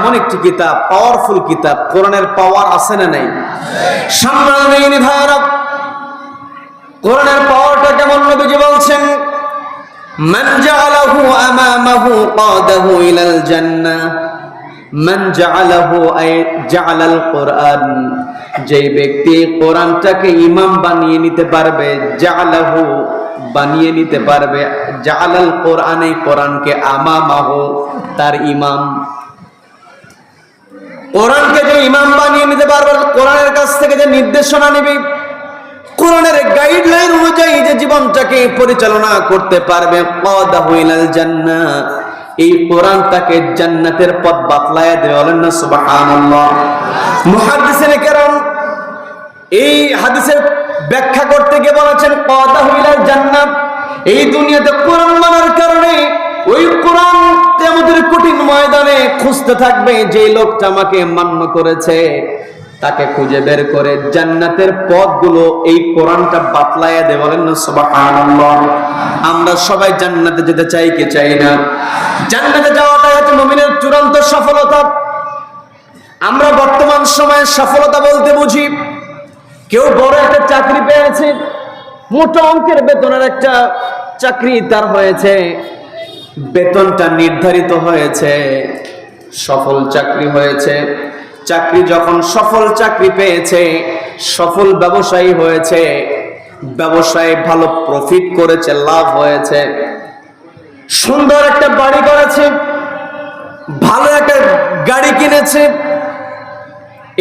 এমন একটি কিতাব, পাওয়ারফুল কিতাব। কোরআনের পাওয়ার আছে না নাই? সম্মানিত ভাইরা, কোরআনের পাওয়ারটা কেমন? নবীজি বলছেন, মান জাআলাহু আমামাহু কাদাহু ইলাল জান্নাহ। মান জাআলাহু আই জাআলাল কোরআন, যে ব্যক্তি কোরআনটাকে ইমাম বানিয়ে নিতে পারবে, জাআলাহু বানিয়ে নিতে পারবে, জাআলাল কোরআন, এই কোরআনকে আমামাহু তার ইমাম। কোরআনকে যে ইমাম বানিয়ে নিতে পারবে, কোরআনের কাছ থেকে যে নির্দেশনা নেবে, কোরআনের গাইডলাইন অনুযায়ী যে জীবনটাকে পরিচালনা করতে পারবে, কাদাহু ইলাল জান্নাহ, এই কোরআন তাকে জান্নাতের পথ বাতলায় দেবে। বলেন না সুবহানাল্লাহ। মুহাদ্দিসিনে কেরাম এই হাদিসের ব্যাখ্যা করতে গিয়ে বলেছেন, কাদাহু ইলাল জান্নাহ, এই দুনিয়াতে কোরআন মানার কারণে ওই কোরআন কিয়ামতের কঠিন ময়দানে খুঁজতে থাকবে, যে লোকটা আমাকে মান্য করেছে তাকে খুঁজে বের করে জান্নাতের পথগুলো এই কোরআনটা বাতলায়া দেয়। বলেন না সুবহানাল্লাহ। আমরা সবাই জান্নাতে যেতে চাই কি চাই না? জান্নাতে যাওয়াটাই হচ্ছে মুমিনের চূড়ান্ত সফলতা। আমরা বর্তমান সময়ে সফলতা বলতে বুঝি কেউ বড় একটা চাকরি পেয়েছে, মোটা অঙ্কের বেতনের একটা চাকরি তার হয়েছে, বেতনটা নির্ধারিত হয়েছে, সফল চাকরি হয়েছে। চাকরি যখন সফল চাকরি পেয়েছে, সফল ব্যবসায়ী হয়েছে, ব্যবসায় ভালো প্রফিট করেছে, লাভ হয়েছে, সুন্দর একটা বাড়ি করেছে, ভালো একটা গাড়ি কিনেছে,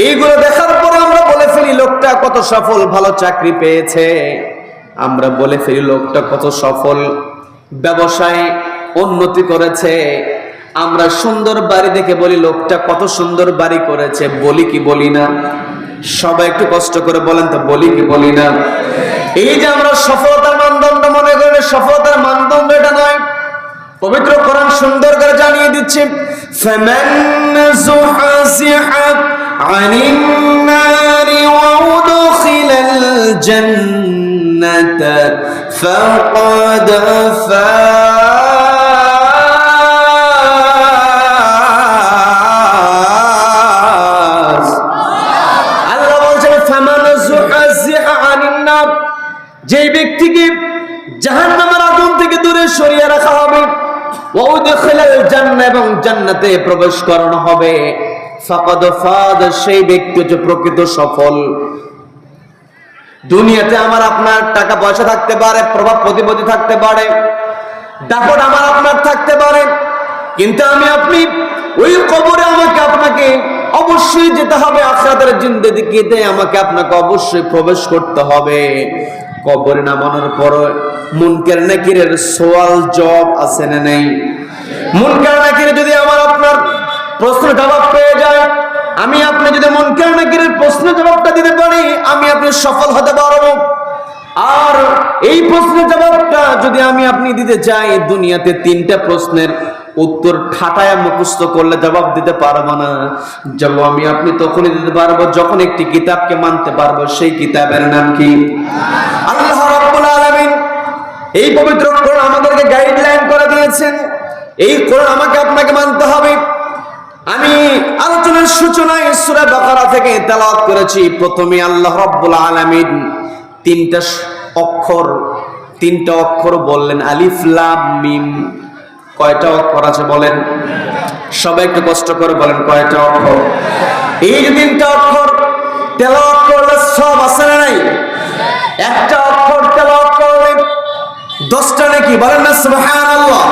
এইগুলো দেখার পরে আমরা বলে ফেলি লোকটা কত সফল, ভালো চাকরি পেয়েছে। আমরা বলে ফেলি লোকটা কত সফল, ব্যবসায় উন্নতি করেছে। আমরা সুন্দর বাড়ি দেখে বলি লোকটা কত সুন্দর বাড়ি করেছে। বলি কি বলি না? সবাই একটু কষ্ট করে বলেন তো, বলি কি বলি না? এই যে আমরা সফলতার মানদণ্ড মনে করি, সফলতার মানদণ্ড এটা নয়। পবিত্র কোরআন সুন্দর করে জানিয়ে দিচ্ছে, ফামান যুহযিহা আনিন নারি ওয়া উদখিলাল জান্নাতা ফাকাদ ফাজ। আল্লাহ বলছেন, ফামান যুহযিহা আনিন নার, যে ব্যক্তিকে জাহান্নামের আগুন থেকে দূরে সরিয়ে রাখা হবে, ওয়া উদখিলাল জান্নাহ, এবং জান্নাতে প্রবেশ করানো হবে, ফাকাদ ফাজ, সেই ব্যক্তি হচ্ছে প্রকৃত সফল। দুনিয়াতে আমার আপনার টাকা পয়সা থাকতে পারে, প্রভাব প্রতিপত্তি থাকতে পারে, দাপট আমার আপনার থাকতে পারে, কিন্তু আমি আপনি ওই কবরে আমাকে আপনাকে অবশ্যই যেতে হবে। আখিরাতের জিন্দেগিতে আমাকে আপনাকে অবশ্যই প্রবেশ করতে হবে। কবরে নামানোর পর মুনকার নাকিরের সওয়াল জবাব আছে না নাই? মুনকার নাকির যদি আমার আপনার প্রশ্ন জবাব পেয়ে যায়, আমি আপনি যদি মুনকার নাকিরের প্রশ্ন জবাবটা দিতে পারি, আমি আপনি সফল হতে পারবো। আর এই প্রশ্নের জবাবটা যদি আমি আপনি দিতে চাই, দুনিয়াতে 3টা প্রশ্নের উত্তর ঠাটায় মুখস্থ করলে জবাব দিতে পারবো না। জবাব আমি আপনি তখনই দিতে পারবো যখন একটি কিতাবকে মানতে পারবো। সেই কিতাবের নাম কি? আল্লাহ রাব্বুল আলামিন এই পবিত্র কোরআন আমাদেরকে গাইডলাইন করে দিয়েছেন। এই কোরআন আমাকে আপনাকে মানতে হবে। আমি আলোচনার সূচনায় সূরা বাকারা থেকে তেলাওয়াত করেছি। প্রথমে আল্লাহ রাব্বুল আলামিন 3টা অক্ষর বললেন, আলিফ লাম মিম। কয়টা অক্ষর আছে বলেন? সবাই একটু কষ্ট করে বলেন, কয়টা অক্ষর? এই যে 3টা অক্ষর তেলাওয়াত করলে সব আছে না নাই? একটা অক্ষর তেলাওয়াত করলে 10টা নাকি? বলেন না সুবহানাল্লাহ।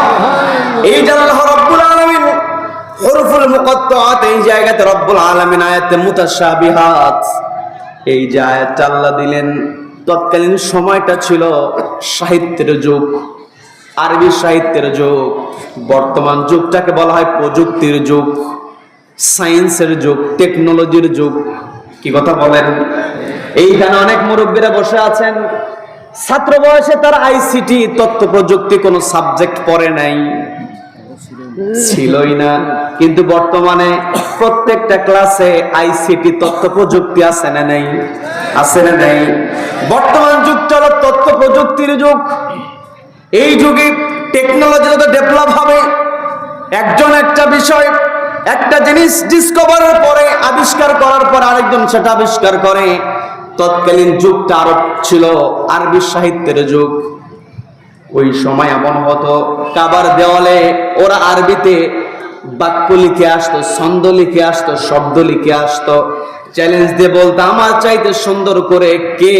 এই যে আল্লাহ রাব্বুল আলামিন হুরুফুল মুকাত্তাআত, এই জায়গাতে রব্বুল আলামিন আয়াতে মুতাশাবিহাত, এই যে আয়াতটা আল্লাহ দিলেন, তৎকালীন সময়টা ছিল সাহিত্যের যুগ, আরবি সাহিত্যের যুগ। বর্তমান যুগটাকে বলা হয় প্রযুক্তির যুগ, সায়েন্সের যুগ, টেকনোলজির যুগ। কি কথা বলেন? এইখানে অনেক মুরব্বীরা বসে আছেন, ছাত্র বয়সে তারা আইসিটি তথ্য প্রযুক্তি কোনো সাবজেক্ট পড়ে নাই, ছিলই না, কিন্তু বর্তমানে প্রত্যেকটা ক্লাসে আইসিটি তথ্য প্রযুক্তি আছে না নাই? আছে না নাই? বর্তমান যুগটা হলো তথ্য প্রযুক্তির যুগ। এই যুগে টেকনোলজি যত ডেভেলপ হবে, একজন একটা বিষয় একটা জিনিস ডিসকভারের পরে, আবিষ্কার করার পর আরেকজন সেটা আবিষ্কার করে। তৎকালীন যুগটা আরব ছিল, আরবি সাহিত্যের যুগ। ওই সময় এমন হতো, কাবার দেওয়ালে ওরা আরবিতে বাক্য লিখে আসতো, ছন্দ লিখে আসতো, শব্দ লিখে আসতো। চ্যালেঞ্জ দিয়ে বলতো, আমার চাইতে সুন্দর করে কে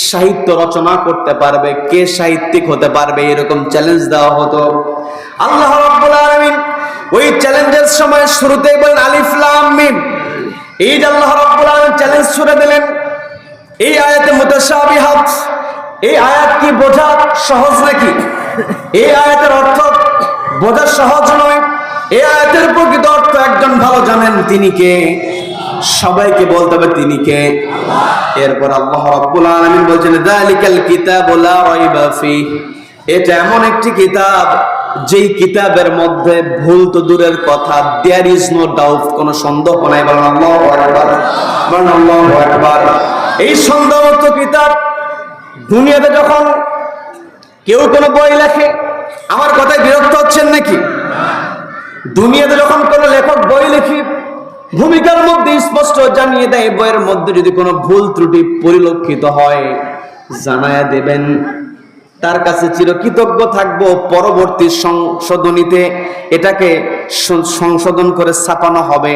সাহিত্য রচনা করতে পারবে, কে সাহিত্যিক হতে পারবে, এরকম চ্যালেঞ্জ দেওয়া হতো। আল্লাহ রাব্বুল আলামিন ওই চ্যালেঞ্জের সময় শুরুতেই বলেন আলিফ লাম মিম। এই যে আল্লাহ রাব্বুল আলামিন চ্যালেঞ্জ ছুড়ে দিলেন, এই আয়াতে মুতাশাবিহাত, এই আয়াত কি বোঝা সহজ নাকি? এই আয়াতের অর্থ বোঝা সহজ নয়। এই আয়াতের প্রকৃত অর্থ একজন ভালো জানেন, তিনি কে? সবাইকে বলতে হবে তিনি কে। এরপর আল্লাহ রাব্বুল আলামিন বলছেন, যালিকাল কিতাবু লা রাইবা ফিহ, এটা এমন একটি কিতাব যেই কিতাবের মধ্যে ভুল তো দূরের কথা, দেয়ার ইজ নো ডাউট, কোনো সন্দেহ নাই। বলেন আল্লাহু আকবার, বলেন আল্লাহু আকবার। এই সন্দেহমুক্ত কিতাব দুনিয়াতে যখন কেউ কোনো বই লেখে, আমার কথায় বিরক্ত হচ্ছেন নাকি? দুনিয়াতে যখন কোনো লেখক বই লেখে, ভূমিকার মধ্যে স্পষ্ট জানিয়ে দেয়, বইয়ের মধ্যে যদি কোনো ভুল ত্রুটি পরিলক্ষিত হয় জানায়া দেবেন। তার কাছে চিরকৃতজ্ঞ থাকবো, পরবর্তী সংশোধনীতে এটাকে সংশোধন করে ছাপানো হবে,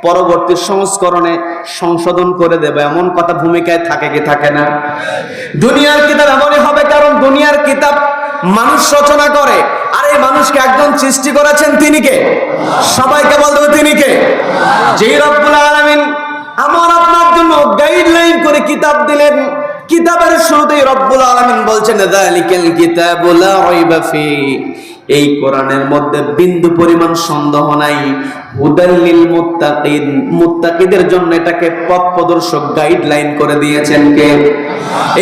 পরবর্তী সংস্করণে সংশোধন করে দেবে, এমন কথা ভূমিকায় থাকে কি থাকে না? দুনিয়ার কিতাব এমনই হবে, কারণ দুনিয়ার কিতাব মানুষ রচনা করে, আর এই মানুষকে একজন সৃষ্টি করেছেন, তিনি কে? সবাইকে বলতে হবে তিনি কে? যেই রব্বুল আলামিন আমার আপনার জন্য গাইডলাইন করে কিতাব দিলেন, কিতাবের শুরুতেই রব্বুল আলামিন বলছেন, যালিকাল কিতাবু লা রাইবা ফিহি, এই কোরআনের মধ্যে বিন্দু পরিমাণ সন্দেহ নাই। হুদাল লিল মুত্তাকিন, মুত্তাকিদের জন্য এটাকে পথ প্রদর্শক, গাইডলাইন করে দিয়েছেন কে?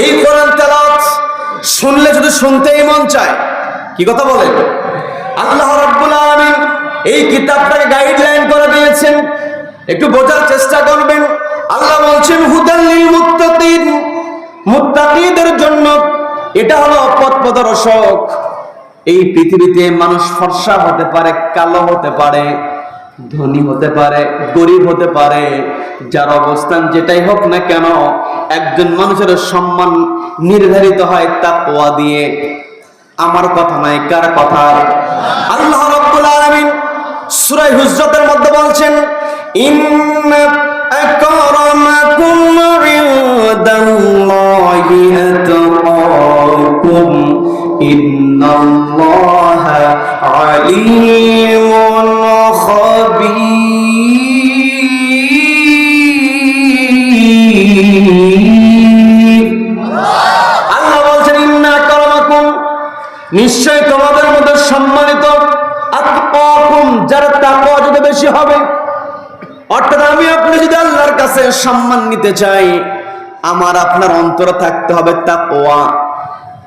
এই কোরআন তেলাওয়াত শুনলে শুধু শুনতেই মন চায়। কি কথা বলেন? আল্লাহ রাব্বুল আলামিন এই কিতাবটাকে গাইডলাইন করে দিয়েছেন, একটু বোঝার চেষ্টা করবেন। আল্লাহ বলছেন হুদাল লিল মুত্তাকিন, মুত্তাকিদের জন্য এটা হলো পথ প্রদর্শক। এই পৃথিবীতে মানুষ ফর্সা হতে পারে, কালো হতে পারে, ধনী হতে পারে, গরিব হতে পারে, যার অবস্থান যেটাই হোক না কেন, একজন মানুষের সম্মান নির্ধারিত হয় তাকওয়া দিয়ে। আমার কথা নাই, কার কথা? আল্লাহ রাব্বুল আলামিন সূরা হুজরাতের মধ্যে বলছেন, ইন্না আকরামাকুম ইনদাল্লাহি আতকাকুম ইন্নাল্লাহা আলিমুন খাবীর। আল্লাহ বলছেন, ইন্না আকরামাকুম, নিশ্চয় তোমাদের মধ্যে সম্মানিত, আতকাকুম, যার তাকওয়া যত বেশি হবে। অর্থাৎ আমি আপনি যদি আল্লাহর কাছে সম্মান নিতে চাই, আমার আপনার অন্তরে থাকতে হবে তাকওয়া,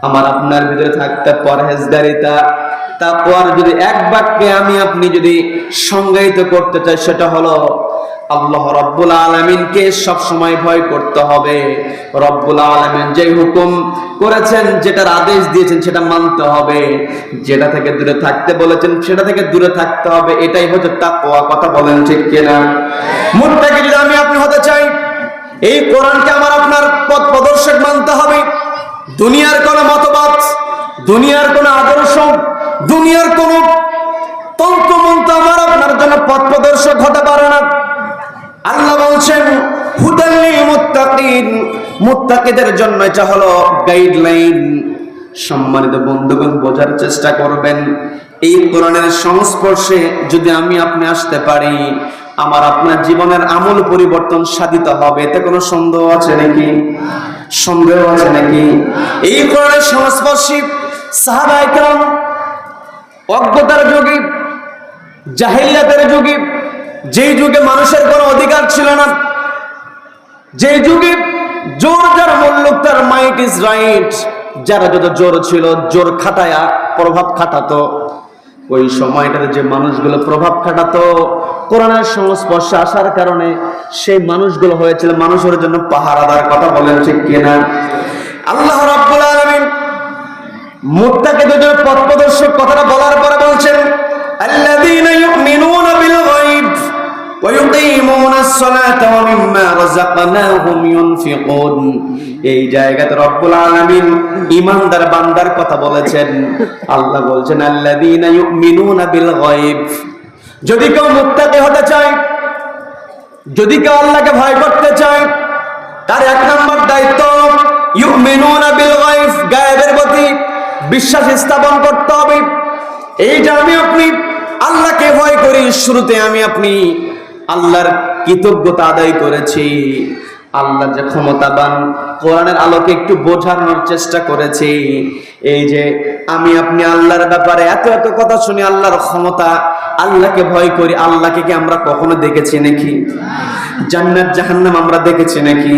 আমার আপনার ভিতরে থাকতে পরহেজগারিতা। তাকওয়ার যদি এক বাক্যে আমি আপনি যদি সংজ্ঞায়িত করতে চাই, সেটা হলো আল্লাহ রাব্বুল আলামিনকে সব সময় ভয় করতে হবে। রব্বুল আলামিন যে হুকুম করেছেন, যেটার আদেশ দিয়েছেন, সেটা মানতে হবে। যেটা থেকে দূরে থাকতে বলেছেন, সেটা থেকে দূরে থাকতে হবে। এটাই হচ্ছে তাকওয়া। কথা বলেন ঠিক কিনা? মুত্তাকি যদি আমি আপনি হতে চাই, এই কোরআনকে আমার আপনার পথ প্রদর্শক মানতে হবে। দুনিয়ার কোন মতবাদ, দুনিয়ার কোন আদর্শ, দুনিয়ার কোন তন্ত্রমন্ত্র আমার আপনার জন্য পথ প্রদর্শক হতে পারে না। আল্লাহ বলছেন হুদাল লিল মুত্তাকিন, মুত্তাকিদের জন্য এটা হলো গাইডলাইন। সম্মানিত বন্ধুগণ, বোঝার চেষ্টা করবেন, এই কোরআনের সংস্পর্শে যদি আমি আপনি আসতে পারি, আমার আপনার জীবনের আমূল পরিবর্তন সাধিত হবে। এতে কোনো সন্দেহ আছে নাকি? সন্দেহ আছে নাকি? এই কোরআনের সংস্পর্শে সাহাবায়ে কেরাম অজ্ঞতার যুগে, জাহিলিয়াতের যুগে, যেই যুগে মানুষের কোনো অধিকার ছিল না, যেই যুগে জোর যার মূল্য তার মাইট ইজ রাইট, যারা যত জোর ছিল, জোর খাটায়া প্রভাব খাটাতো, ওই সময়টাতে যে মানুষগুলো প্রভাব খাটাতো, কোরআনের সংস্পর্শে আসার কারণে সেই মানুষগুলো হয়েছিল মানুষের জন্য পাহারাদার। কথা বলেন ঠিক কিনা? আল্লাহ রাব্বুল আলামিন মুত্তাকিদের জন্য পথ প্রদর্শক কথাটা বলার পরে বলছেন, আল্লাযীনা ইউমিনুনা বিল গায়ব, সালাতা ওয়া মিম্মা রাযাকনাহুম ইউনফিকুন। এই জায়গাতে রব্বুল আলামিন ঈমানদার বান্দার কথা বলেছেন। আল্লাহ বলছেন আল্লাযীনা ইউমিনুনা বিল গায়ব। যদি কেউ মুত্তাকি হতে চায়, যদি কেউ আল্লাহকে ভয় করতে চায়, তার এক নম্বর দায়িত্ব ইউমিনুনা বিল গায়ব, গায়েবের প্রতি বিশ্বাস স্থাপন করতে হবে। এই যে আমি আপনি আল্লাহকে ভয় করি, শুরুতে আমি আপনি আল্লাহর কৃতজ্ঞতা আদায় করেছি, আল্লাহ যে ক্ষমতাবান, কোরআনের আলোকে একটু বোঝানোর চেষ্টা করেছি। এই যে আমি আপনি আল্লাহর ব্যাপারে এত এত কথা শুনি, আল্লাহর ক্ষমতা, আল্লাহকে ভয় করি, আল্লাহকে কি আমরা কখনো দেখেছি নাকি? জান্নাত জাহান্নাম আমরা দেখেছি নাকি?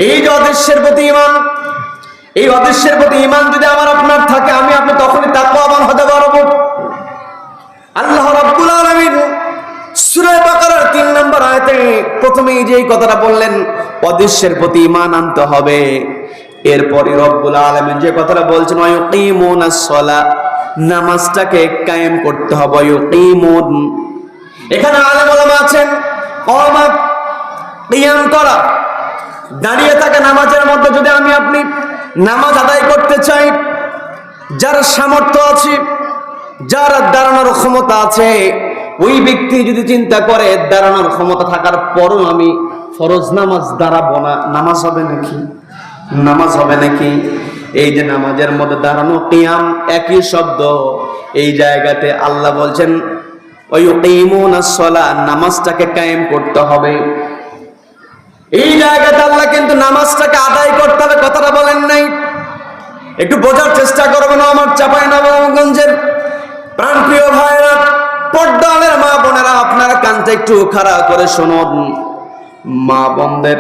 এই যে অদৃশ্যের প্রতি ঈমান, এই অদৃশ্যের প্রতি ঈমান যদি আমার আপনার থাকে, আমি আপনি তখনই তাকওয়াবান হতে পারবো। আল্লাহ রাব্বুল আলামিন সূরা বাকারার ৩ নম্বর আয়াতে প্রথমেই যে কথাটা বললেন, অদৃশ্যের প্রতি ঈমান আনতে হবে। এরপরে রব্বুল আলামিন যে কথাটা বলছেন, ওয়ায়ুকিমুনাস সালাহ, নামাজটাকে কায়েম করতে হবে। ইউকিমুন, এখানে আলেম ওলামা আছেন, কিয়াম, কিয়াম করা, দাঁড়িয়ে থাকা নামাজের মধ্যে যদি আমি আপনি নামাজ আদায় করতে চাই, যার সামর্থ্য আছে, যার দাঁড়ানোর ক্ষমতা আছে, ওই ব্যক্তি যদি চিন্তা করে দাঁড়ানোর ক্ষমতা থাকার পরও আমি ফরজ নামাজ দাঁড়াবো না, নামাজ হবে নাকি? নামাজ হবে নাকি? এই যে নামাজের মধ্যে দাঁড়ানো, কিয়াম একই শব্দ। এই জায়গাতে আল্লাহ বলছেন ওয়ায়ুকিমুনাস সালাহ, নামাজটাকে কায়েম করতে হবে। এই জায়গাতে আল্লাহ কিন্তু নামাজটাকে আদায় করতে হবে কথাটা বলেন নাই। একটু বোঝার চেষ্টা করবেন আমার চাঁপাইনবাবগঞ্জের প্রাণপ্রিয় ভাইরা, পর্দালের মা বোনেরা, আপনারা কানটা একটু খাড়া করে শুনুন। মা বোনদের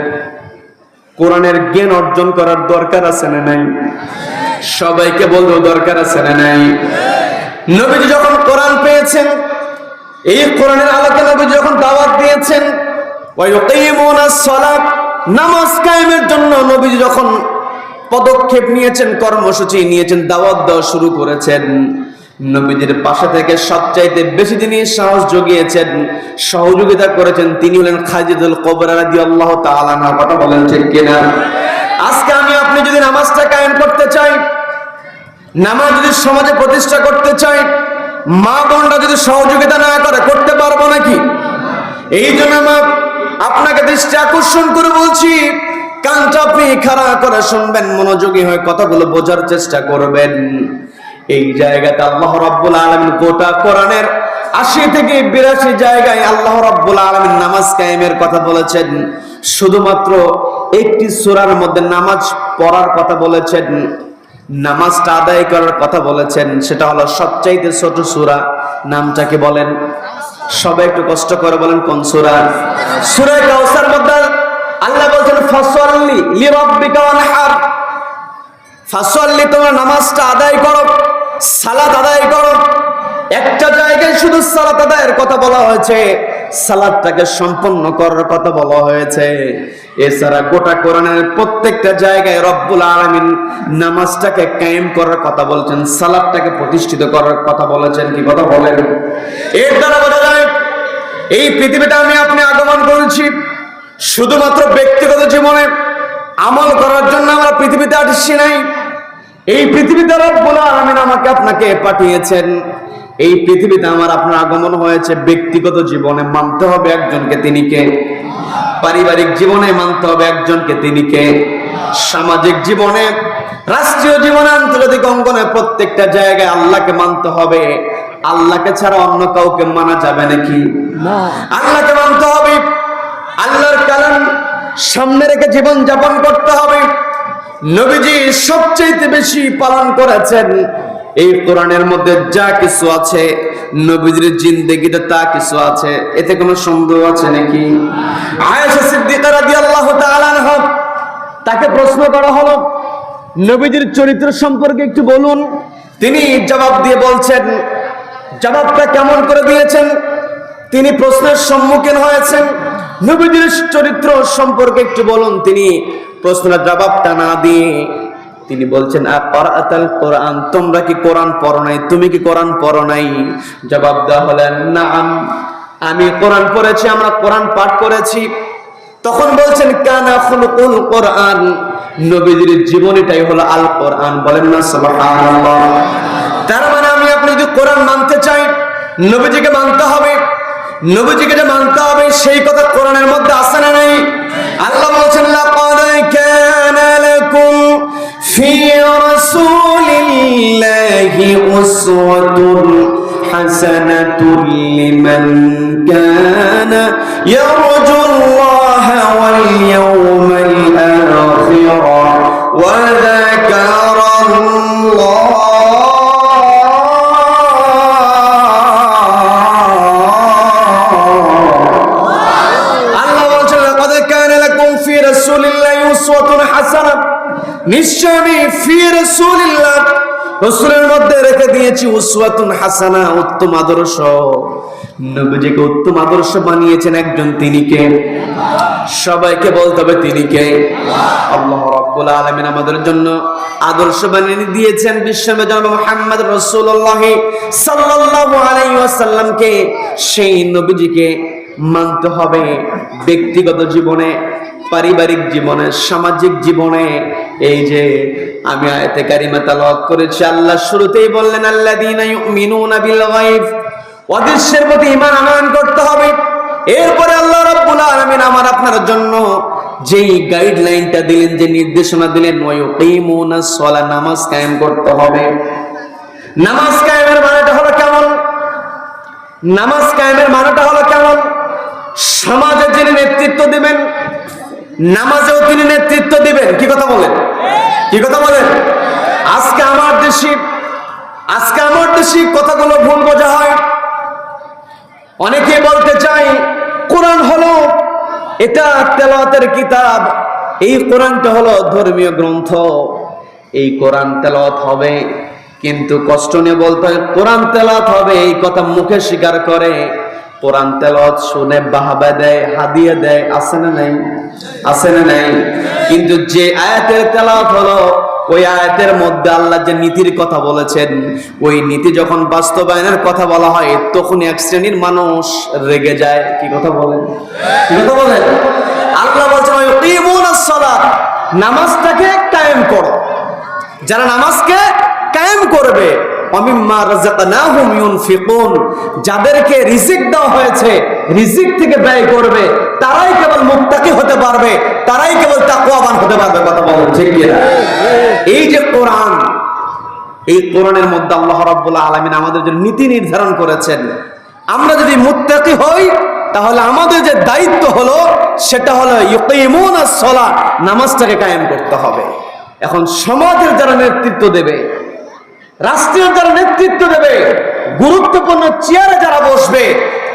কোরআনের জ্ঞান অর্জন করার দরকার আছে না নাই? সবাইকে বলবো দরকার আছে না নাই? নবীজি যখন কোরআন পেয়েছেন, এই কোরআনের আলোকে নবীজি যখন দাওয়াত দিয়েছেন, ওয়ায়ুকিমুনাস সালাহ, নামাজ কায়েমের জন্য নবীজি যখন পদক্ষেপ নিয়েছেন, কর্মসূচি নিয়েছেন, দাওয়াত দেওয়া শুরু করেছেন, নবীজির পাশে থেকে সবচাইতে বেশি যিনি সাহস জুগিয়েছেন, সহযোগিতা করেছেন, তিনি হলেন খাদিজাতুল কুবরা রাদিয়াল্লাহু তাআলা আনহা। কথা বলেন ঠিক কিনা? আজকে আমি আপনি যদি নামাজটা কায়েম করতে চাই, নামাজ যদি সমাজে প্রতিষ্ঠা করতে চাই, মা বোনরা যদি সহযোগিতা না করে, করতে পারবো নাকি? এই জন্য আপনাকে দৃষ্টি আকর্ষণ করে বলছি, কানটা আপনি খাড়া করে শুনবেন, মনোযোগী হয়ে কথাগুলো বোঝার চেষ্টা করবেন। এই জায়গাতে আল্লাহ রাব্বুল আলামিন গোটা কোরআনের ৮০ থেকে ৮২ জায়গায় আল্লাহ রাব্বুল আলামিন নামাজ কায়েমের কথা বলেছেন। শুধুমাত্র একটি সূরার মধ্যে নামাজ পড়ার কথা বলেছেন, নামাজটা আদায় করার কথা বলেছেন, সেটা হলো সবচাইতে ছোট সূরা। নামটা কি বলেন? সবাই একটু কষ্ট করে বলেন, কোন সূরা? সূরা কাউসার মধ্যে আল্লাহ বলছেন ফাসাল্লি লিরাব্বিকা ওয়ানহার, ফাসাল্লি, তোমার নামাজটা আদায় করো, সালাত আদায় করো। একটা জায়গায় শুধু সালাত আদায়ের কথা বলা হয়েছে, সালাতটাকে সম্পন্ন করার কথা বলা হয়েছে। এছাড়া গোটা কোরআনের প্রত্যেকটা জায়গায় রব্বুল আলামিন নামাজটাকে কায়েম করার কথা বলছেন, সালাতটাকে প্রতিষ্ঠিত করার কথা বলেছেন। কি কথা বলেন? এর দ্বারা বোঝা যায় এই পৃথিবীতে আমি আপনি আগমন করেছি শুধুমাত্র ব্যক্তিগত জীবনে আমল করার জন্য আমরা পৃথিবীতে আসছি নাই। এই পৃথিবীতে রব্বুল আলামিন আমাকে আপনাকে পাঠিয়েছেন। এই পৃথিবীতে আমার আপনার আগমন হয়েছে ব্যক্তিগত জীবনে মানতে হবে একজনকে, তিনি কে? পারিবারিক জীবনে মানতে হবে একজনকে, তিনি কে? সামাজিক জীবনে, রাষ্ট্রীয় জীবনে, আন্তর্জাতিক অঙ্গনে প্রত্যেকটা জায়গায় আল্লাহকে মানতে হবে। আল্লাহকে ছাড়া অন্য কাউকে মানা যাবে নাকি? না। আল্লাহকে মানতে হবে, আল্লাহর কালাম সামনে রেখে জীবন যাপন করতে হবে। নবীজি সবচেয়ে বেশি পালন করেছেন এই কোরআনের মধ্যে যা কিছু আছে, নবীজির জিন্দেগিতে তা কিছু আছে, এতে কোনো সন্দেহ আছে নাকি? আয়েশা সিদ্দিকা রাদিয়াল্লাহু তাআলা আনহা, তাকে প্রশ্ন করা হলো নবীজির চরিত্র সম্পর্কে একটু বলুন। তিনি জবাব দিয়ে বলছেন, জবাবটা কেমন করে দিয়েছেন? তিনি প্রশ্নের সম্মুখীন হয়েছেন, নবীজির চরিত্র সম্পর্কে একটু বলুন। তিনি প্রশ্নের জবাবটা না দিয়ে তিনি বলছেন, আকারাতাল কোরআন, তোমরা কি কোরআন পড়ো নাই? তুমি কি কোরআন পড়ো নাই? জবাব দেওয়া হলো নাআম, আমি কোরআন পড়েছি, আমরা কোরআন পাঠ করেছি। তখন বলছেন কানা খুলুকুল কোরআন, নবীজির জীবনীটাই হলো আল কোরআন। বলেন না সুবহানাল্লাহ। তার মানে আমি আপনি যদি কোরআন মানতে চাই, নবীজিকে মানতে হবে। নবীজিকে যে মানতে হবে সেই কথা কোরআনের মধ্যে আছে না নাই? আল্লাহ বলেছেন লাকাদ কানা লাকুম ফি রাসূলিল্লাহি উসওয়াতুন হাসানাতুন লিমান কানা ইয়ারজুল্লাহা ওয়াল ইয়াওমাল আখির ওয়া যাকারাল্লাহ নিশ্চয় আমি ফি রাসূলিল্লাহ, রাসূলের মধ্যে রেখে দিয়েছি উসওয়াতুন হাসানা, উত্তম আদর্শ। নবীজিকে উত্তম আদর্শ বানিয়েছেন একজন, তিনি কে? সবাইকে বলতে হবে তিনি কে? আল্লাহ রাব্বুল আলামিন আমাদের জন্য আদর্শ বানিয়ে দিয়েছেন বিশ্বনবী জনাব মুহাম্মদ রাসূলুল্লাহ সাল্লাল্লাহু আলাইহি ওয়াসাল্লামকে। সেই নবীজিকে মানতে হবে ব্যক্তিগত জীবনে, পারিবারিক জীবনে, সামাজিক জীবনে। এই যে আমি আয়াতে কারিমা তেলাওয়াত করেছি, আল্লাহ শুরুতেই বললেন আল্লাযীনা ইউমিনুনা বিল গায়ব, অদৃশ্যের প্রতি ঈমান আনয়ন করতে হবে। এরপরে আল্লাহ রাব্বুল আলামিন আমার আপনার জন্য যেই গাইডলাইনটা দিলেন, যে নির্দেশনা দিলেন, ওয়া ইউকিমুনাস সালাহ, নামাজ কায়েম করতে হবে। নামাজ কায়েমের মানেটা হলো কেমন? নামাজ কায়েমের মানেটা হলো কেমন? সমাজে যিনি নেতৃত্ব দিবেন, নামাজেও তিনি নেতৃত্ব দিবেন। কি কথা বলেন? কি কথা বলেন? আজকে আমার দেশি কথাগুলো ভুল বোঝা হয়। অনেকে বলতে চাই কোরআন হলো এটা তেলাওয়াতের কিতাব, এই কোরআনটা হলো ধর্মীয় গ্রন্থ, এই কোরআন তেলাওয়াত হবে। কিন্তু কষ্ট নিয়ে বলতে হয় কোরআন তেলাওয়াত হবে, এই কথা মুখে স্বীকার করে, কোরআন তেলাওয়াত শুনে বাহাবা দেয়, হাদিয়া দেয়, আছে না নাই? আছে না নাই? কিন্তু যে আয়াতের তেলাওয়াত হলো, ওই আয়াতের মধ্যে আল্লাহ যে নীতির কথা বলেছেন, ওই নীতি যখন বাস্তবায়নের কথা বলা হয়, তখন এক শ্রেণীর মানুষ রেগে যায়। কি কথা বলেন? কি কথা বলেন? আল্লাহ বলছেন ইউকিমুনাস সালাত, নামাজটাকে কায়েম করো। যারা নামাজকে কায়েম করবে, ওয়ামিম্মা রাযাকনাহুম ইউনফিকুন, যাদেরকে রিজিক দেওয়া হয়েছে রিজিক থেকে ব্যয় করবে, তারাই কেবল মুত্তাকি হতে পারবে, তারাই কেবল তাকওয়াবান হতে পারবে। কথা বলেন ঠিক কি না? এই যে কোরআন, এই কোরআনের মধ্যে আল্লাহ রাব্বুল আলামিন আমাদের জন্য নীতি নির্ধারণ করেছেন। আমরা যদি মুত্তাকি হই, তাহলে আমাদের যে দায়িত্ব হলো সেটা হলো ইউকিমুনাস সালাহ, নামাজটাকে কায়েম করতে হবে। এখন সমাজের যারা নেতৃত্ব দেবে, রাষ্ট্রীয় যারা নেতৃত্ব দেবে, গুরুত্বপূর্ণ চেয়ারে যারা বসবে,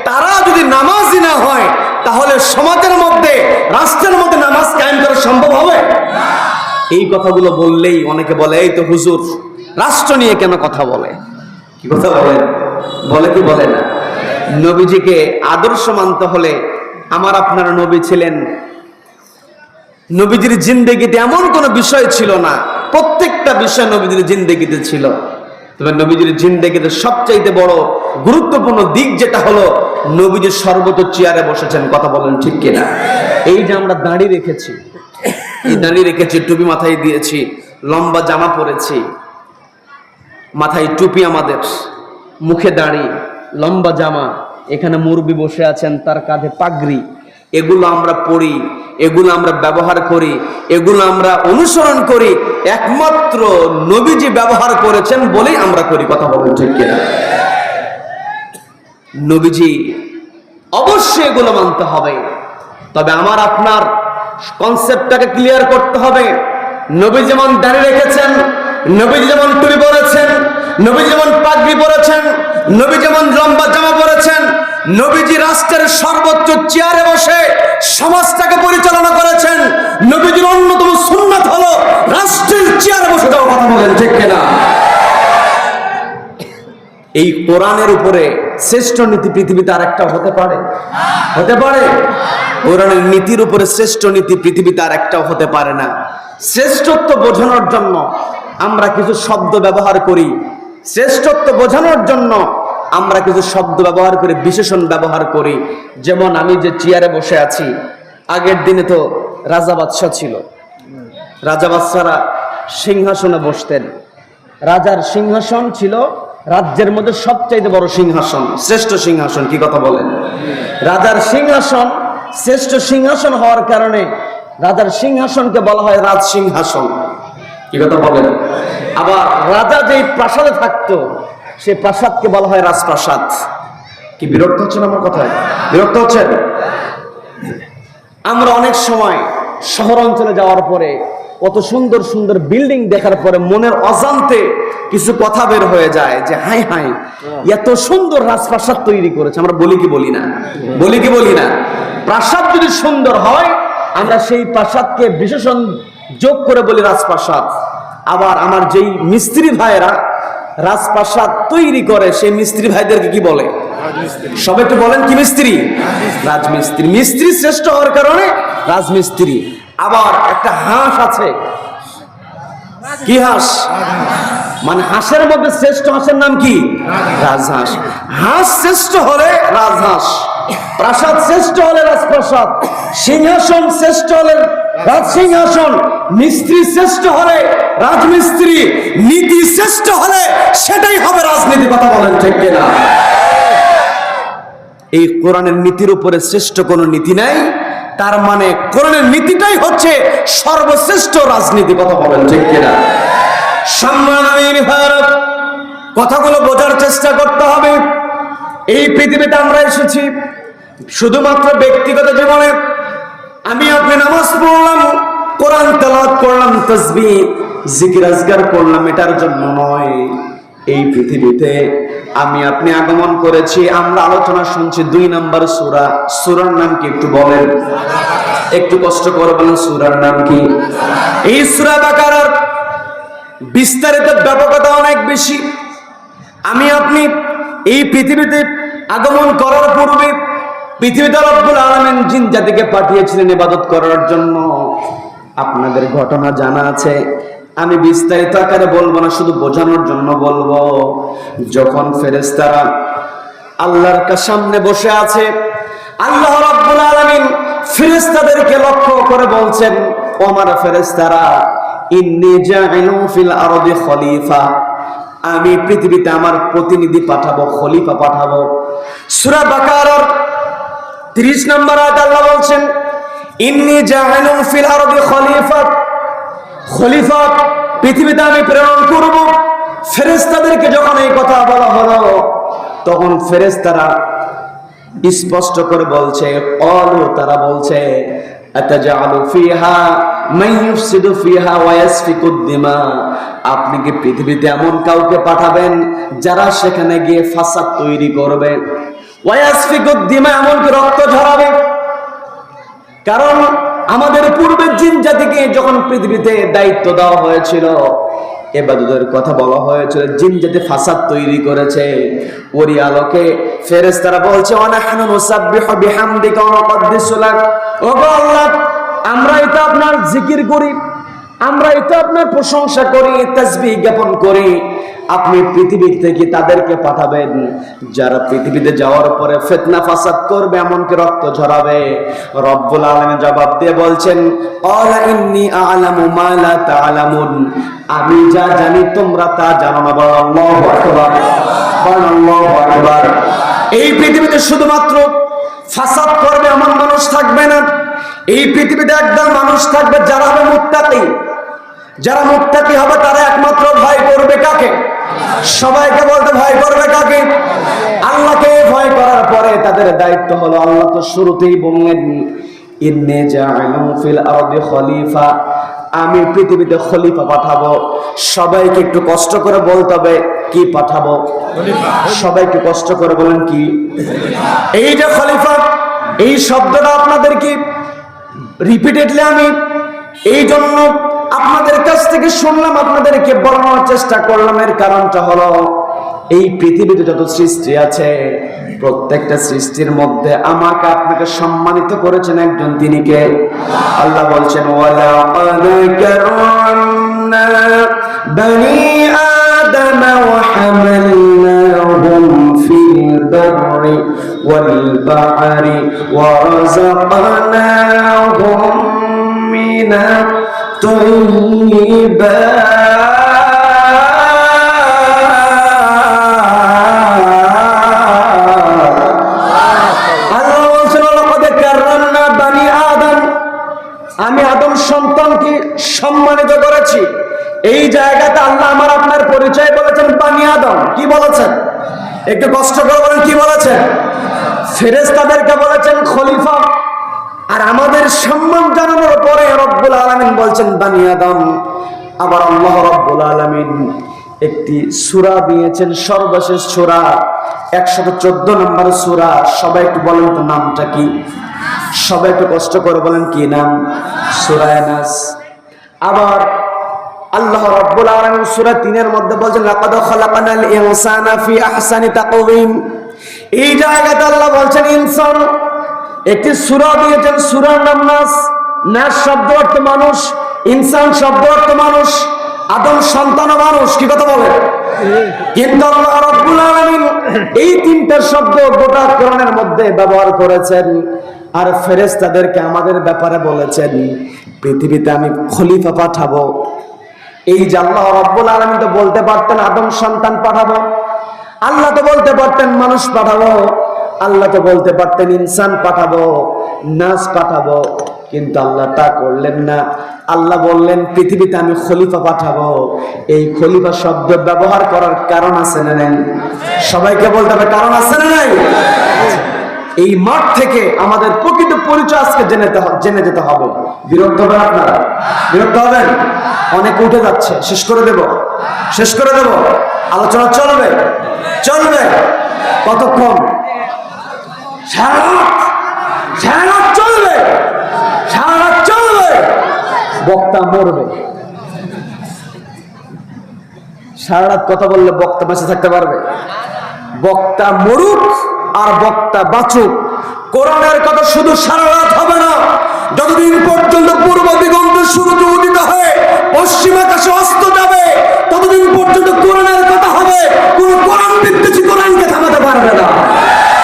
তারা যদি নামাজি না হয়, তাহলে সমাজের মধ্যে, রাষ্ট্রের মধ্যে নামাজ কায়েম করা সম্ভব হবে? এই কথাগুলো বললেই অনেকে বলে এই তো হুজুর রাষ্ট্র নিয়ে কেন কথা বলে? কি কথা বলে? বলে কি বলে না? নবীজিকে আদর্শ মানতে হলে, আমার আপনার নবী ছিলেন, নবীজির জিন্দেগিতে এমন কোন বিষয় ছিল না, প্রত্যেকটা বিষয় নবীজির জিন্দেগিতে ছিল। তবে নবীজির জিন্দেগিতে সবচাইতে বড় গুরুত্বপূর্ণ দিক যেটা হলো, নবীজি সর্বোচ্চ চেয়ারে বসেছেন। কথা বলেন ঠিক কিনা? এই যে আমরা দাড়ি রেখেছি, এই দাড়ি রেখেছি, টুপি মাথায় দিয়েছি, লম্বা জামা পরেছি, মাথায় টুপি আমাদের, মুখে দাড়ি, লম্বা জামা, এখানে মুরব্বি বসে আছেন, তার কাঁধে পাগড়ি, এগুলো আমরা পড়ি, এগুলো আমরা ব্যবহার করি, এগুলো আমরা অনুসরণ করি, একমাত্র নবীজি ব্যবহার করেছেন বলেই আমরা করি। কথা বলেন ঠিক কিনা? নবীজি অবশ্যই এগুলো মানতে হবে। তবে আমার আপনার কনসেপ্টটাকে ক্লিয়ার করতে হবে। নবী যেমন দাঁড়িয়ে রেখেছেন, নবী যেমন টুপি পরেছেন, নবী যেমন পাগড়ি পরেছেন, নবী যেমন লম্বা জামা পরেছেন, নবীজি রাষ্ট্রের সর্বোচ্চ চেয়ারে বসে সমাজটাকে পরিচালনা করেছেন। নবীজির অন্যতম সুন্নাত হলো রাষ্ট্রের চেয়ারে বসে যাওয়া। কথা বলেন ঠিক কিনা? এই কোরআনের উপরে শ্রেষ্ঠ নীতি পৃথিবীতে আর একটা হতে পারে? হতে পারে? কোরআনের নীতির উপরে শ্রেষ্ঠ নীতি পৃথিবীতে আর একটাও হতে পারে না। শ্রেষ্ঠত্ব বোঝানোর জন্য আমরা কিছু শব্দ ব্যবহার করি, শ্রেষ্ঠত্ব বোঝানোর জন্য আমরা কিছু শব্দ ব্যবহার করি, বিশেষণ ব্যবহার করি। যেমন আমি যে চেয়ারে বসে আছি, আগের দিনে তো রাজা বাদশাহ ছিল, রাজা বাদশারা সিংহাসনে বসতেন। রাজার সিংহাসন ছিল রাজ্যের মধ্যে সবচাইতে বড় সিংহাসন, শ্রেষ্ঠ সিংহাসন। কি কথা বলেন? রাজার সিংহাসন শ্রেষ্ঠ সিংহাসন হওয়ার কারণে রাজার সিংহাসনকে বলা হয় রাজ সিংহাসন। কি কথা বলেন? আবার রাজা যেই প্রাসাদে থাকতো সেই প্রাসাদকে বলা হয় রাজপ্রাসাদ। কি বিরক্ত হচ্ছেন আমার কথায়? বিরক্ত হচ্ছেন? আমরা অনেক সময় শহর অঞ্চলে যাওয়ার পরে কত সুন্দর সুন্দর বিল্ডিং দেখার পরে মনের অজান্তে কিছু কথা বের হয়ে যায় যে হাই হাই, এত সুন্দর রাজপ্রাসাদ তৈরি করেছে। আমরা বলি কি বলি না? বলি কি বলি না? প্রাসাদ যদি সুন্দর হয় আমরা সেই প্রাসাদকে বিশেষণ যোগ করে বলি রাজপ্রাসাদ। আবার আমার যেই মিস্ত্রি ভাইরা রাজপ্রাসাদ তৈরি করে সেই মিস্ত্রি ভাইদেরকে কি বলে? সবাই একটু বলেন, কি মিস্ত্রি? রাজমিস্ত্রি। মিস্ত্রি শ্রেষ্ঠ হওয়ার কারণে রাজমিস্ত্রি। আবার একটা হাঁস আছে, কি হাঁস? মানে হাঁসের মধ্যে শ্রেষ্ঠ হাঁসের নাম কি? রাজহাঁস। হাঁস শ্রেষ্ঠ হলে রাজহাঁস, প্রাসাদ শ্রেষ্ঠ হলে রাজপ্রাসাদ, সিংহাসন শ্রেষ্ঠ হলে রাজসিংহাসন, মিস্ত্রি শ্রেষ্ঠ হলে রাজমিস্ত্রি, নীতি শ্রেষ্ঠ হলে সেটাই হবে রাজনীতি। কথা বলেন ঠিক কিনা? এই কোরআনের নীতির উপরে শ্রেষ্ঠ কোনো নীতি নাই, তার মানে কোরআনের নীতিটাই হচ্ছে সর্বশ্রেষ্ঠ রাজনীতি। কথা বলেন ঠিক কিনা? সম্মানিত ভারত, কথাগুলো বোঝার চেষ্টা করতে হবে। এই পৃথিবীতে আমরা এসেছি শুধুমাত্র ব্যক্তিগত জীবনে আমি আপনি নামাজ পড়লাম, কোরআন তেলাওয়াত করলাম, তাসবিহ জিকির আজকার করলাম, এটার জন্য নয়। এই পৃথিবীতে আমি আপনি আগমন করেছি, আমরা আলোচনা শুনছি 2 নম্বর সূরা। সূরার নাম কি একটু বলেন? একটু কষ্ট করে বলেন, সূরার নাম কি? এই সূরা বাকারার বিস্তারিত ব্যাপকতা অনেক বেশি। আমি আপনি এই পৃথিবীতে আগমন করার পূর্বে পৃথিবীতে রব্বুল আলামিন জিন জাতিকে পাঠিয়েছিলেন ইবাদত করার জন্য। আপনাদের ঘটনা জানা আছে, আমি বিস্তারিত আকারে বলবো না, শুধু বোঝানোর জন্য বলবো। যখন ফেরেশতারা আল্লাহর সামনে বসে আছে, আল্লাহ রাব্বুল আলামিন ফেরেশতাদেরকে লক্ষ্য করে বলছেন, ও আমার ফেরেশতারা, ইন্নী জাইলু ফিল আরদি খলিফা, আমি পৃথিবীতে আমার প্রতিনিধি পাঠাবো, খলিফা পাঠাবো। সূরা বাকারার 30 নম্বর আয়াতে আল্লাহ বলছেন, ইন্নী জাইলু ফিল আরদি খলিফা, খলিফা পৃথিবীতে আমি প্রেরণ করব। ফেরেশতাদেরকে যখন এই কথা বলা হলো তখন ফেরেশতারা স্পষ্ট করে বলছে, ক্বালু, তারা বলছে, আতাজআলু ফিহা মান ইউফসিদু ফিহা ওয়া ইয়াসফিকুদ দিমা, আপনি কি পৃথিবীতে এমন কাউকে পাঠাবেন যারা সেখানে গিয়ে ফাসাদ তৈরি করবে, ওয়া ইয়াসফিকুদ দিমা, এমনকি রক্ত ঝরাবে? কারণ আমাদের পূর্বের জিন জাতিকে যখন পৃথিবীতে দায়িত্ব দেওয়া হয়েছিল, ইবাদতের কথা বলা হয়েছিল, জিন জাতি ফাসাদ তৈরি করেছে। ওরই আলোকে ফেরেশতারা বলছে, ওয়ানাহনু নুসাব্বিহু বিহামদিকা ওয়া নুকদ্দিসু লাক, ওগো আল্লাহ, আমরাই তো আপনার জিকির করি, আমরাই তো আপনার প্রশংসা করি, তাসবিহ জ্ঞাপন করি। আপনি পৃথিবী থেকে তাদেরকে পাঠাবেন যারা পৃথিবীতে যাওয়ার পরে ফিতনা ফাসাদ করবে, এমনকি রক্ত ঝরাবে। রব্বুল আলামিন জবাব দিয়ে বলছেন, ক্বালা ইন্নী আ'লামু মা লা তা'লামুন, আমি যা জানি তোমরা তা জানো না। আল্লাহু আকবার, আল্লাহু আকবার। এই পৃথিবীতে শুধুমাত্র ফাসাদ করবে এমন মানুষ থাকবে না। এই পৃথিবীতে একদল মানুষ থাকবে যারা হবে মুত্তাকি। যারা মুত্তাকি হবে তারা একমাত্র ভয় করবে কাকে? সবাইকে বলতে ভয় করবে কাকে? আল্লাহকে ভয় করার পরে তাদের দায়িত্ব হলো, আল্লাহ তো শুরুতেই বললেন, ইন্নী জাইলু ফিল আরদি খলিফা, আমি পৃথিবীতে খলিফা পাঠাবো। সবাইকে একটু কষ্ট করে বলতে হবে, কি পাঠাবো? সবাইকে কষ্ট করে বলেন, কি? এই যে খলিফা, এই শব্দটা আপনাদেরকে রিপিটেডলি আমি এই জন্য আপনাদের কাছ থেকে শুনলাম, আপনাদেরকে বলানোর চেষ্টা করলাম। এর কারণটা হলো, এই পৃথিবীতে যত সৃষ্টি আছে প্রত্যেকটা সৃষ্টির মধ্যে আমাকে আপনাকে সম্মানিত করেছেন একজন, তিনি কে? আল্লাহ বলছেন, ওয়ালাকাদ কাররামনা বনি আদম ওয়া হামালনাহুম ফিল البر والبحر ورزقناهم من الطيبات আমি আদম সন্তানকে সম্মানিত করেছি। এই জায়গাতে আল্লাহ আমার আপনার পরিচয় বলেছেন বানি আদম। কি বলেছেন? একটু কষ্ট করে বলেন, কি বলেছেন? ফেরেশতাদেরকে বলেছেন খলিফা। আর আমাদের সম্মান জানানোর পরে রব্বুল আলামিন বলছেন বানি আদম। আবার আল্লাহ রব্বুল আলামিন একটি সূরা দিয়েছেন, সর্বশেষ সূরা 114 নম্বর সূরা। সবাই একটু বলেন তো নামটা কি? সবাই একটু কষ্ট করে বলেন, কি নাম? সূরা নাস। আবার আল্লাহ রাব্বুল আলামিন সূরা 3 এর মধ্যে বলেন লাকাদ খালাকনাল ইনসানা ফি আহসানি তাকওয়িম। এই জায়গাতে আল্লাহ বলেন ইনসান। একটি সূরা দিয়েছেন, সূরার নাম নাস। নাস শব্দ অর্থ মানুষ, ইনসান শব্দ অর্থ মানুষ, আদম সন্তান মানুষ। কি কথা বলে? কিন্তু আল্লাহ রাব্বুল আলামিন এই তিনটা শব্দ গোটা কোরআনের মধ্যে ব্যবহার করেছেন। আর ফেরেশতাদেরকে আমাদের ব্যাপারে বলেছেন পৃথিবীতে আমি খলিফা পাঠাবো। এই যে আল্লাহ রাব্বুল আলামিন তো বলতে পারতেন আদম সন্তান পাঠাবো, আল্লাহ তো বলতে পারতেন মানুষ পাঠাবো, আল্লাহ তো বলতে পারতেন ইনসান পাঠাবো, নাস পাঠাবো, কিন্তু আল্লাহ তা করলেন না। আল্লাহ বললেন পৃথিবীতে আমি খলিফা পাঠাবো। এই খলিফা শব্দ ব্যবহার করার কারণ আছে না নাই? সবাইকে বলতে হবে কারণ আছে না নাই? এই মাঠ থেকে আমাদের প্রকৃত পরিচয় আজকে জেনে যেতে হবে। বিরক্ত হবেন আপনারা? বিরক্ত হবেন? অনেক উঠে যাচ্ছে, শেষ করে দেব, শেষ করে দেব। আলোচনা চলবে, চলবে কতক্ষণ? সারা রাত চলবে, সারা রাত চলবে। বক্তা মরবে। সারা রাত কথা বললে বক্তা বেঁচে থাকতে পারবে? বক্তা মরুক আর বক্তা বাঁচুক, কোরআনের কথা শুধু সারা রাত হবে না। যতদিন পর্যন্ত পূর্ব দিগন্তে সূর্য উদিত হয়ে পশ্চিম আকাশে অস্ত যাবে, ততদিন পর্যন্ত কোরআনের কথা হবে। কোন কোরআন বিদ্বেষী কোরআনকে থামাতে পারবে না।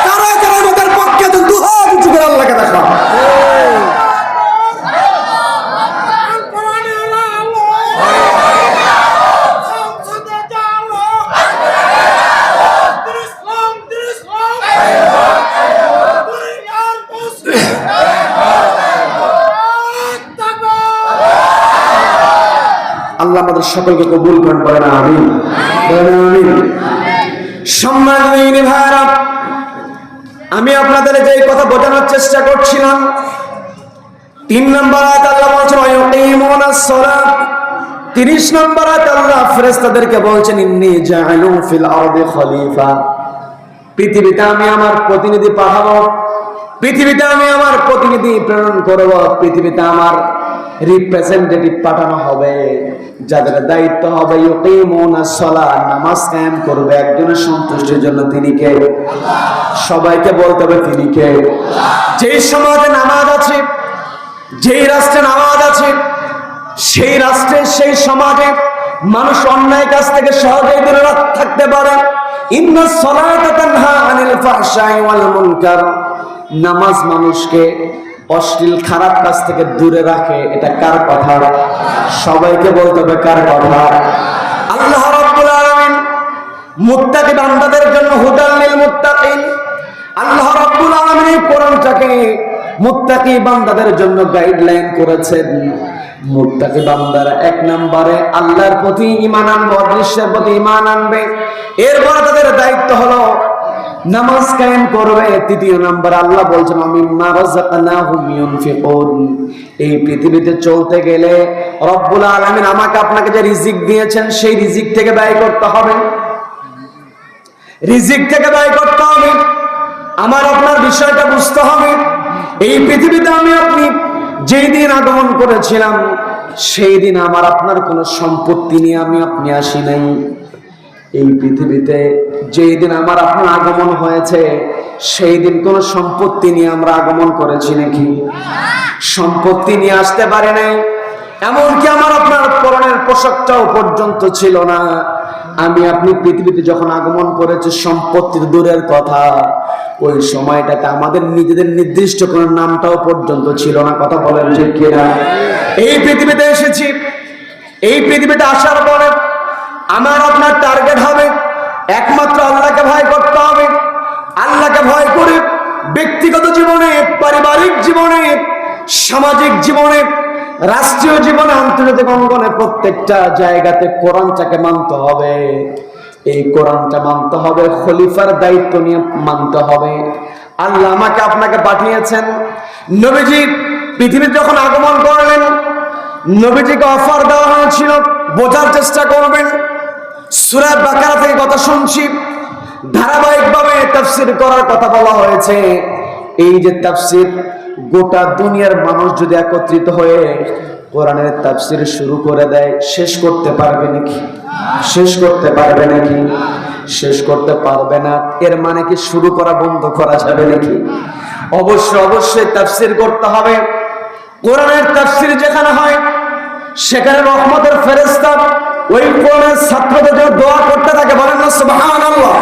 কারা কারা আমাদের পক্ষে দু হাত উঁচু করে আল্লাহকে দেখা। আল্লাহ আমাদের সকলকে কবুল করেন, বলেন আমিন, বলেন আমিন। সম্মানিত ভাইরা, আমি আপনাদের যে কথা বোঝানোর চেষ্টা করছিলাম, 3 নম্বর আয়াত আল্লাহ বলছেন ওয়ায়ুকিমুনাস সালাত। 30 নম্বর আয়াত আল্লাহ ফেরেশতাদেরকে বলছেন ইন্নী জাআলুন ফিল আরদি খলিফা। পৃথিবীতে আমি আমার প্রতিনিধি পাঠাবো, পৃথিবীতে আমি আমার প্রতিনিধি প্রেরণ করব, পৃথিবীতে আমার রিপ্রেজেন্টেটিভ পাঠানো হবে, যাদের দায়িত্ব হবে ইউকিমুনাস সালাহ, নামাজ কায়েম করবে একজনের সন্তুষ্টির জন্য। তিনি কে? সবাইকে বলতে হবে তিনি কে? যেই সমাজে নামাজ আছে, যেই রাষ্ট্রে নামাজ আছে, সেই রাষ্ট্রে সেই সমাজে মানুষ অন্যায় কাজ থেকে সহজেই দূরে থাকতে পারে। ইন্নাস সালাতা তানহা আনিল ফাহশাই ওয়াল মুনকার। নামাজ মানুষকে অশ্লীল খারাপ কাজ থেকে দূরে রাখে। এটা কার কথা? সবাইকে বলতে হবে কার কথা? আল্লাহ রাব্বুল আলামিন মুত্তাকি বান্দাদের জন্য হুদাল লিল মুত্তাকিন। আল্লাহ রাব্বুল আলামিন এই কোরআনটাকে মুত্তাকি বান্দাদের জন্য গাইডলাইন করেছেন। মুত্তাকি বান্দারা 1 নম্বরে আল্লাহর প্রতি ঈমান আনবে, অদৃশ্যের প্রতি ঈমান আনবে। এরপর তাদের দায়িত্ব হলো নামাজ কায়েম করবে। 3 নম্বর আল্লাহ বলছেন মিম্মা রাযাকনাহুম ইউনফিকুন। এই পৃথিবীতে চলতে গেলে রব্বুল আলামিন আমাকে আপনাকে যে রিজিক দিয়েছেন সেই রিজিক থেকে ব্যয় করতে হবে, রিজিক থেকে ব্যয় করতে হবে। আমার আপনার বিষয়টা বুঝতে হবে। এই পৃথিবীতে আমি আপনি যেই দিন আগমন করেছিলাম সেই দিন আমার আপনার কোনো সম্পত্তি নিয়ে আমি আপনি আসি নাই। এই পৃথিবীতে যেই দিন আমার আপনার আগমন হয়েছে সেই দিন কোন সম্পত্তি নিয়ে আমরা আগমন করেছি নাকি? সম্পত্তি নিয়ে আসতে পারে নাই। এমনকি আমার আপনার পরনের পোশাকটাও পর্যন্ত ছিল না। আমি আপনি পৃথিবীতে যখন আগমন করেছি, সম্পত্তি দূরের কথা, ওই সময়টাতে আমাদের নিজেদের নির্দিষ্ট কোনো নামটাও পর্যন্ত ছিল না। কথা বলেন ঠিক কিনা? এই পৃথিবীতে এসেছি, এই পৃথিবীতে আসার পরে আমার আপনার টার্গেট হবে একমাত্র আল্লাহকে ভয় করতে হবে। আল্লাহকে ভয় করে ব্যক্তিগত জীবনে, পারিবারিক জীবনে, সামাজিক জীবনে, রাষ্ট্রীয় জীবনে, আন্তর্জাতিক অঙ্গনে প্রত্যেকটা জায়গাতে কোরআনটাকে মানতে হবে। এই কোরআনটা মানতে হবে, খলিফার দায়িত্ব নিয়ে মানতে হবে। আল্লাহ আমাকে আপনাকে পাঠিয়েছেন। নবীজি পৃথিবীতে যখন আগমন করলেন, নবীজিকে অফার দেওয়া হয়েছিল, বোঝার চেষ্টা করবেন। সূরা বাকারা থেকে কথা শুনছি, ধারাবাহিকভাবে তাফসীর করার কথা বলা হয়েছে। এই যে তাফসীর, গোটা দুনিয়ার মানুষ যদি একত্রিত হয়ে কোরআনের তাফসীর শুরু করে দেয়, শেষ করতে পারবে নাকি? শেষ করতে পারবে নাকি? শেষ করতে পারবে না। এর মানে কি শুরু করা বন্ধ করা যাবে নাকি? অবশ্যই তাফসীর করতে হবে। কোরআনের তাফসীর যেখানে হয়, সেখানে রহমতের ফেরেশতা ওই কোরআনের ছাত্রদের জন্য দোয়া করতে থাকে। বলেন না সুবহানাল্লাহ।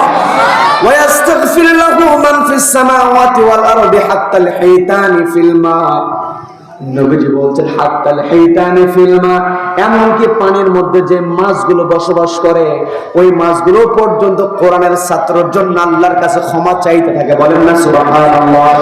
ওয়া ইস্তাগফির লাহু মান ফিস সামাওয়াতি ওয়াল আরদি হাত্তাল হাইতানি ফিল মা। নবীজি বলছেন হাত্তাল হাইতানি ফিল মা, এমনকি পানির মধ্যে যে মাছগুলো বসবাস করে, ওই মাছগুলো পর্যন্ত কোরআনের ছাত্রর জন্য আল্লাহর কাছে ক্ষমা চাইতে থাকে। বলেন না সুবহানাল্লাহ।